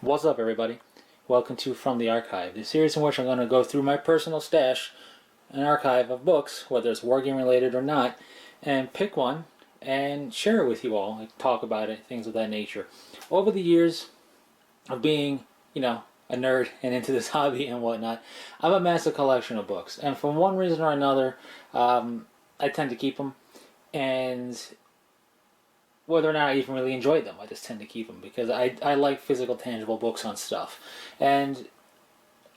What's up, everybody? Welcome to From the Archive, the series in which I'm going to go through my personal stash, an archive of books, whether it's wargame related or not, and pick one and share it with you all, like talk about it, things of that nature. Over the years of being, a nerd and into this hobby and whatnot, I've amassed a collection of books, and for one reason or another, I tend to keep them, and whether or not I even really enjoy them, I just tend to keep them because I like physical, tangible books on stuff. And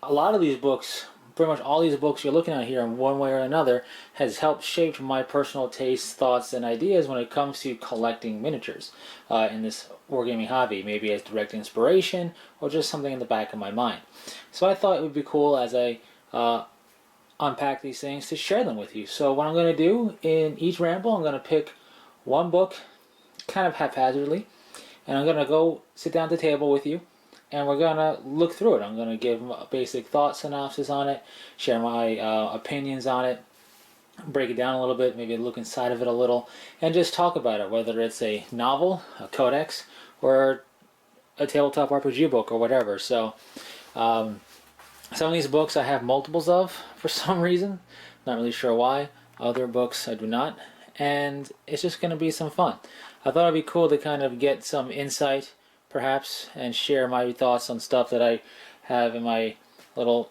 a lot of these books, pretty much all these books you're looking at here in one way or another, has helped shape my personal tastes, thoughts, and ideas when it comes to collecting miniatures in this wargaming hobby, maybe as direct inspiration or just something in the back of my mind. So I thought it would be cool as I unpack these things to share them with you. So what I'm going to do in each ramble, I'm going to pick one book kind of haphazardly, and I'm gonna go sit down at the table with you, and we're gonna look through it. I'm gonna give a basic thought synopsis on it, share my opinions on it, break it down a little bit, maybe look inside of it a little, and just talk about it, whether it's a novel, a codex, or a tabletop RPG book or whatever. So some of these books I have multiples of for some reason, not really sure why. Other books I do not, and it's just going to be some fun. I thought it'd be cool to kind of get some insight, perhaps, and share my thoughts on stuff that I have in my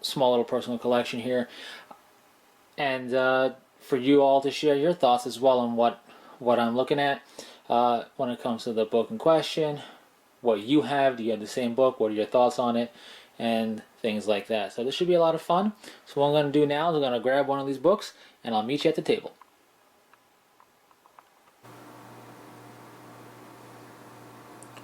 small little personal collection here, and for you all to share your thoughts as well on what I'm looking at when it comes to the book in question. What you have? Do you have the same book? What are your thoughts on it? And things like that. So this should be a lot of fun. So what I'm going to do now is I'm going to grab one of these books, and I'll meet you at the table.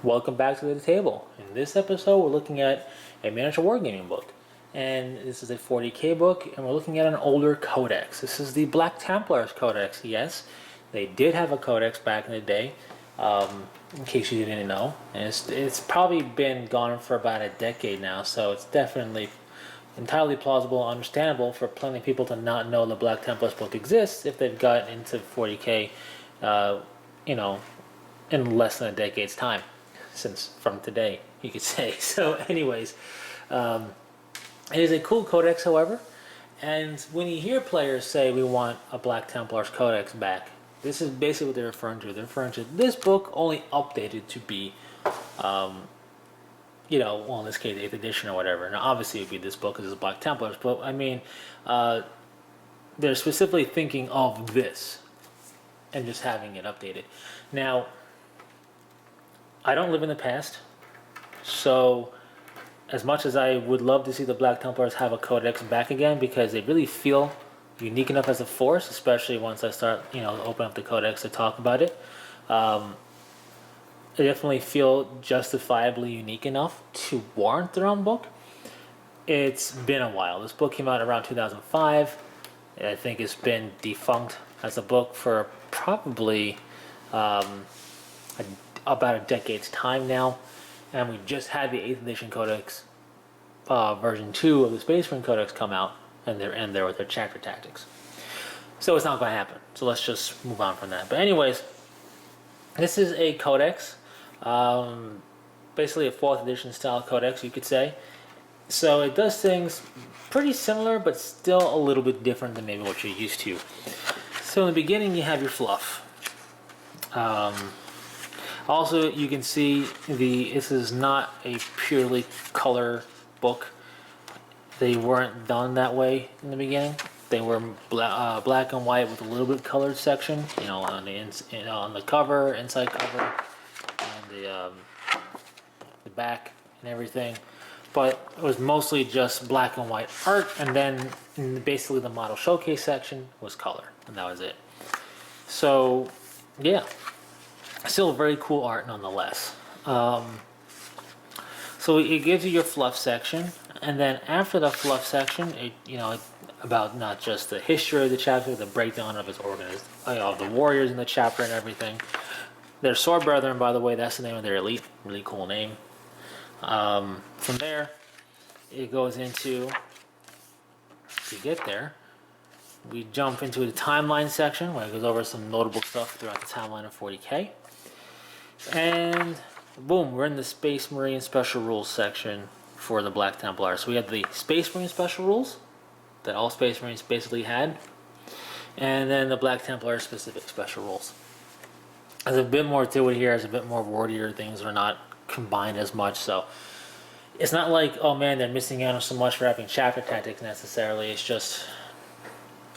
Welcome back to the table. In this episode, we're looking at a miniature wargaming book. And this is a 40k book, and we're looking at an older codex. This is the Black Templars codex. Yes, they did have a codex back in the day, in case you didn't know. And it's probably been gone for about a decade now, so it's definitely entirely plausible and understandable for plenty of people to not know the Black Templars book exists if they've gotten into 40k, in less than a decade's time. Since from today, you could say. So anyways, it is a cool codex, however, and when you hear players say we want a Black Templars codex back, this is basically what they're referring to. They're referring to this book only updated to be, well, in this case, 8th edition or whatever. Now, obviously, it would be this book because it's Black Templars, but I mean, they're specifically thinking of this and just having it updated. Now, I don't live in the past, so as much as I would love to see the Black Templars have a codex back again, because they really feel unique enough as a force, especially once I start, open up the codex to talk about it. They definitely feel justifiably unique enough to warrant their own book. It's been a while. This book came out around 2005. I think it's been defunct as a book for probably about a decade's time now, and we just had the 8th edition codex version 2 of the Space Marine Codex come out, and they're in there with their chapter tactics, so it's not going to happen. So let's just move on from that. But anyways, this is a codex, basically a 4th edition style codex, you could say. So it does things pretty similar, but still a little bit different than maybe what you're used to. So in the beginning, you have your fluff. Also, you can see this is not a purely color book. They weren't done that way in the beginning. They were black and white with a little bit colored section, on the cover, inside cover, and the back and everything. But it was mostly just black and white art, and then basically the model showcase section was color, and that was it. So, yeah. Still very cool art nonetheless. So it gives you your fluff section, and then after the fluff section, about not just the history of the chapter, the breakdown of its of the warriors in the chapter and everything. Their sword brethren, by the way, that's the name of their elite. Really cool name. From there, it goes into, to get there, we jump into the timeline section where it goes over some notable stuff throughout the timeline of 40k. And boom, we're in the Space Marine Special Rules section for the Black Templars. So we have the Space Marine Special Rules that all Space Marines basically had, and then the Black Templar specific Special Rules. There's a bit more to it here. There's a bit more wordier. Things are not combined as much, so it's not like, oh man, they're missing out on so much for having chapter tactics necessarily. It's just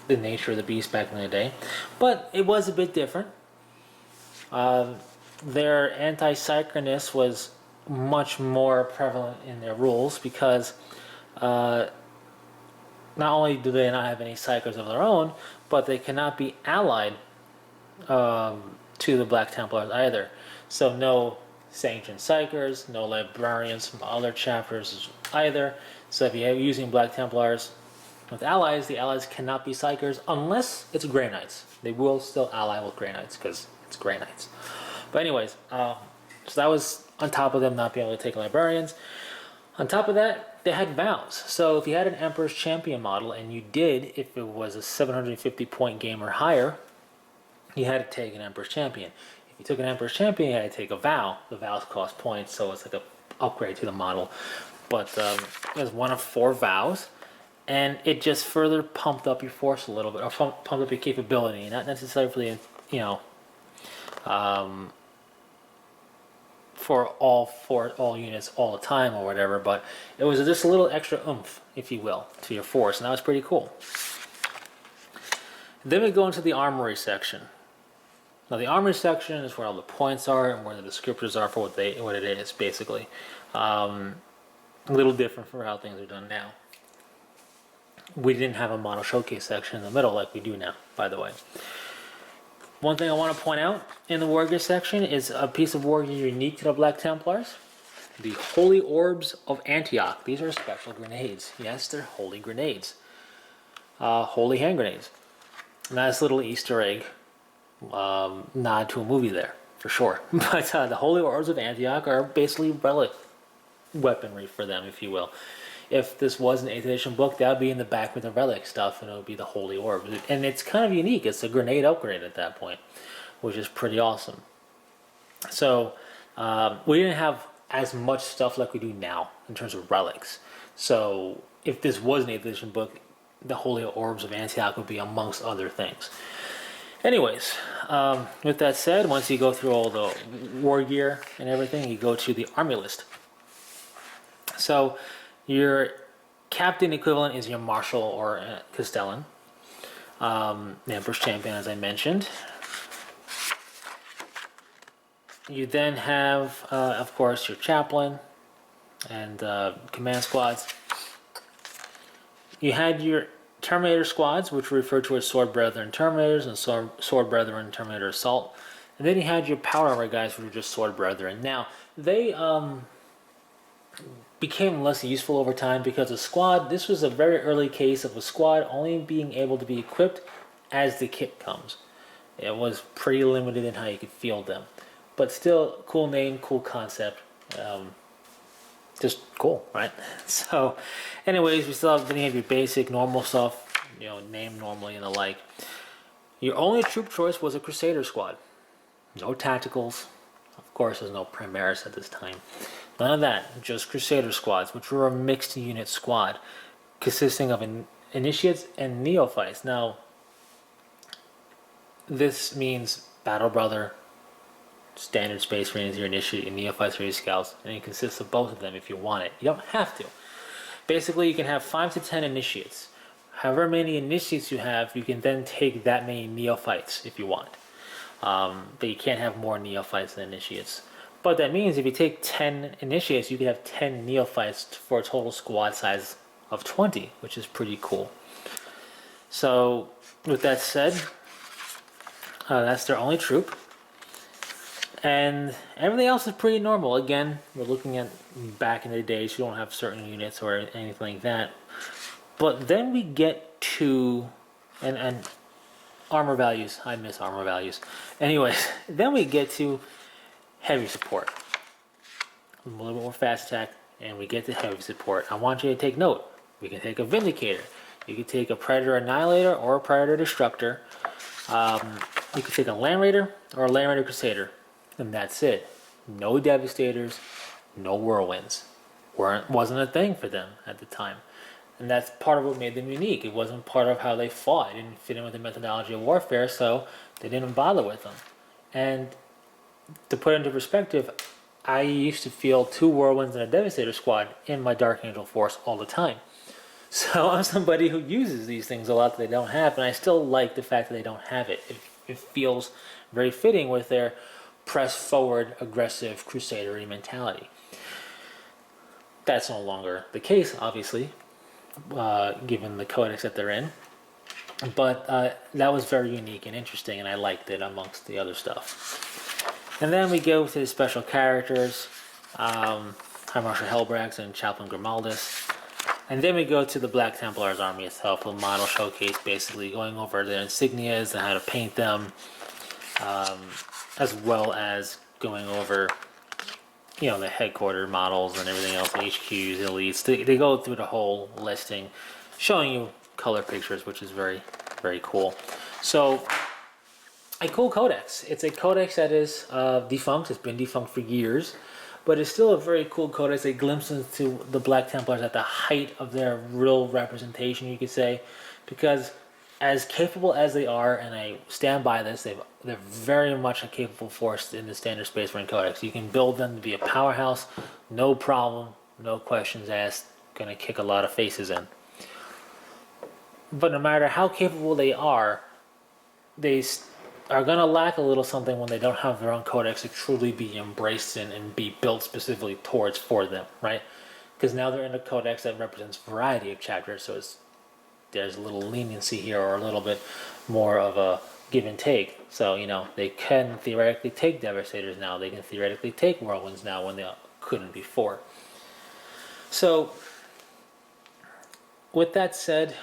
the nature of the beast back in the day. But it was a bit different. Their anti-synchronous was much more prevalent in their rules because not only do they not have any psychers of their own, but they cannot be allied to the Black Templars either. So no sanctioned psychers, no librarians from other chapters either. So if you're using Black Templars with allies, the allies cannot be psychers unless it's Grey Knights. They will still ally with Grey Knights because it's Grey Knights. But anyways, so that was on top of them not being able to take librarians. On top of that, they had vows. So if you had an Emperor's Champion model, and you did, if it was a 750 point game or higher, you had to take an Emperor's Champion. If you took an Emperor's Champion, you had to take a vow. The vows cost points, so it's like an upgrade to the model. But it was one of 4 vows, and it just further pumped up your force a little bit, or pumped up your capability, not necessarily, you know, for all units all the time or whatever, but it was just a little extra oomph, if you will, to your force, and that was pretty cool. Then we go into the armory section. Now the armory section is where all the points are and where the descriptors are for what it is, basically. A little different from how things are done now. We didn't have a model showcase section in the middle like we do now, by the way. One thing I want to point out in the War Gear section is a piece of War Gear unique to the Black Templars. The Holy Orbs of Antioch. These are special grenades. Yes, they're holy grenades. Holy hand grenades. Nice little Easter egg nod to a movie there, for sure. But the Holy Orbs of Antioch are basically relic weaponry for them, if you will. If this was an 8th edition book, that would be in the back with the relic stuff, and it would be the Holy Orb. And it's kind of unique. It's a grenade upgrade at that point, which is pretty awesome. So we didn't have as much stuff like we do now in terms of relics. So if this was an 8th edition book, the Holy Orbs of Antioch would be amongst other things. Anyways, with that said, once you go through all the war gear and everything, you go to the army list. So your captain equivalent is your marshal or castellan, the Emperor's Champion, as I mentioned. You then have, of course, your chaplain and command squads. You had your Terminator squads, which were referred to as Sword Brethren Terminators and Sword Brethren Terminator Assault. And then you had your Power Armor guys, which were just Sword Brethren. Now, they became less useful over time because a squad, this was a very early case of a squad only being able to be equipped as the kit comes. It was pretty limited in how you could field them. But still, cool name, cool concept. Just cool, right? So, anyways, we still have, then you have your basic normal stuff, you know, named normally and the like. Your only troop choice was a Crusader squad. No tacticals. Of course, there's no Primaris at this time. None of that. Just Crusader squads, which were a mixed unit squad consisting of initiates and neophytes. Now, this means Battle Brother, Standard Space Marines, your initiate, your neophytes, or your scouts, and it consists of both of them if you want it. You don't have to. Basically, you can have 5 to 10 initiates. However many initiates you have, you can then take that many neophytes if you want. But you can't have more neophytes than initiates. But that means if you take 10 initiates, you can have 10 neophytes for a total squad size of 20, which is pretty cool. So, with that said, that's their only troop. And everything else is pretty normal. Again, we're looking at back in the days, you don't have certain units or anything like that. But then we get to, and armor values. I miss armor values. Anyways, then we get to heavy support. A little bit more fast attack, and we get to heavy support. I want you to take note. We can take a Vindicator. You can take a Predator Annihilator or a Predator Destructor. You can take a Land Raider or a Land Raider Crusader. And that's it. No Devastators, no Whirlwinds. Wasn't a thing for them at the time. And that's part of what made them unique. It wasn't part of how they fought. It didn't fit in with the methodology of warfare, so they didn't bother with them. And to put it into perspective, I used to feel 2 Whirlwinds and a Devastator squad in my Dark Angel force all the time. So I'm somebody who uses these things a lot that they don't have, and I still like the fact that they don't have it. It feels very fitting with their press forward, aggressive, crusadery mentality. That's no longer the case, obviously, given the codex that they're in. But that was very unique and interesting, and I liked it amongst the other stuff. And then we go to the special characters, High Marshal Helbrax and Chaplain Grimaldus. And then we go to the Black Templars army itself, a model showcase, basically going over their insignias and how to paint them, as well as going over, the headquarter models and everything else, HQs, elites. They go through the whole listing, showing you color pictures, which is very, very cool. So, a cool codex. It's a codex that is defunct. It's been defunct for years. But it's still a very cool codex. A glimpse into the Black Templars at the height of their real representation, you could say. Because as capable as they are, and I stand by this, they're very much a capable force in the standard Space Marine Codex. You can build them to be a powerhouse, no problem, no questions asked, gonna kick a lot of faces in. But no matter how capable they are going to lack a little something when they don't have their own codex to truly be embraced in and be built specifically for them, right? Because now they're in a codex that represents a variety of chapters, so there's a little leniency here, or a little bit more of a give and take. So, they can theoretically take Devastators now, they can theoretically take Whirlwinds now when they couldn't before. So, with that said,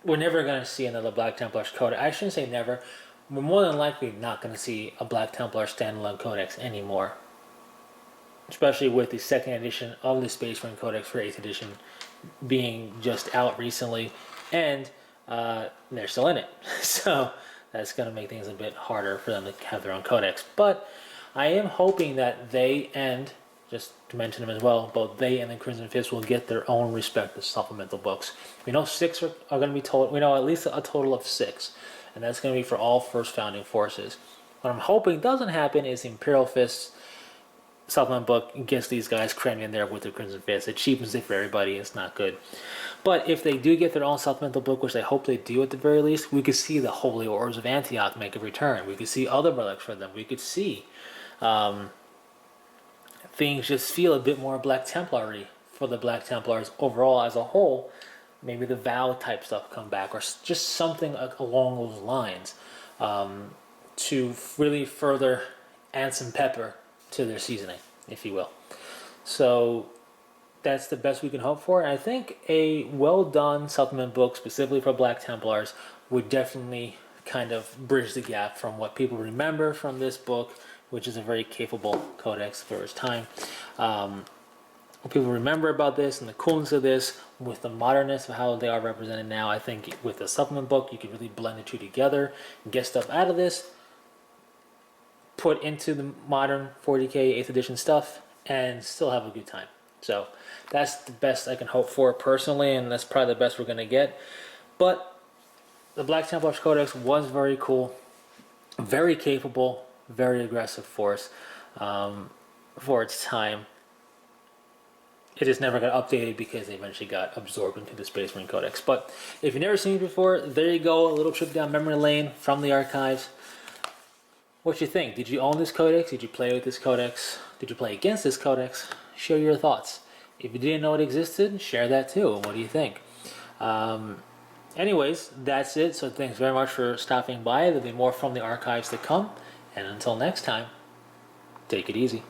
we're never going to see another Black Templars codex. I shouldn't say never. We're more than likely not going to see a Black Templar standalone codex anymore. Especially with the 2nd edition of the Space Marine Codex for 8th edition being just out recently, and they're still in it. So that's going to make things a bit harder for them to have their own codex. But I am hoping that they, and just to mention them as well, both they and the Crimson Fist will get their own respective supplemental books. We know 6 are going to be total. We know at least a total of 6. And that's going to be for all first founding forces. What I'm hoping doesn't happen is the Imperial Fist supplement book gets these guys crammed in there with the Crimson Fist. It cheapens it for everybody. It's not good. But if they do get their own supplemental book, which I hope they do at the very least, we could see the Holy Orders of Antioch make a return. We could see other relics for them. We could see things just feel a bit more Black Templar-y for the Black Templars overall as a whole. Maybe the vow type stuff come back, or just something along those lines, to really further add some pepper to their seasoning, if you will. So that's the best we can hope for. And I think a well done supplement book specifically for Black Templars would definitely kind of bridge the gap from what people remember from this book, which is a very capable codex for its time. What people remember about this and the coolness of this with the modernness of how they are represented now. I think with the supplement book you can really blend the two together and get stuff out of this, put into the modern 40k 8th edition stuff, and still have a good time. So that's the best I can hope for personally, and that's probably the best we're going to get. But the Black Templars Codex was very cool, very capable, very aggressive force for its time. It just never got updated because they eventually got absorbed into the Space Marine Codex. But if you've never seen it before, there you go, a little trip down memory lane from the archives. What you think? Did you own this codex? Did you play with this codex? Did you play against this codex? Share your thoughts. If you didn't know it existed, share that too. What do you think? Anyways, that's it. So thanks very much for stopping by. There'll be more from the archives to come. And until next time, take it easy.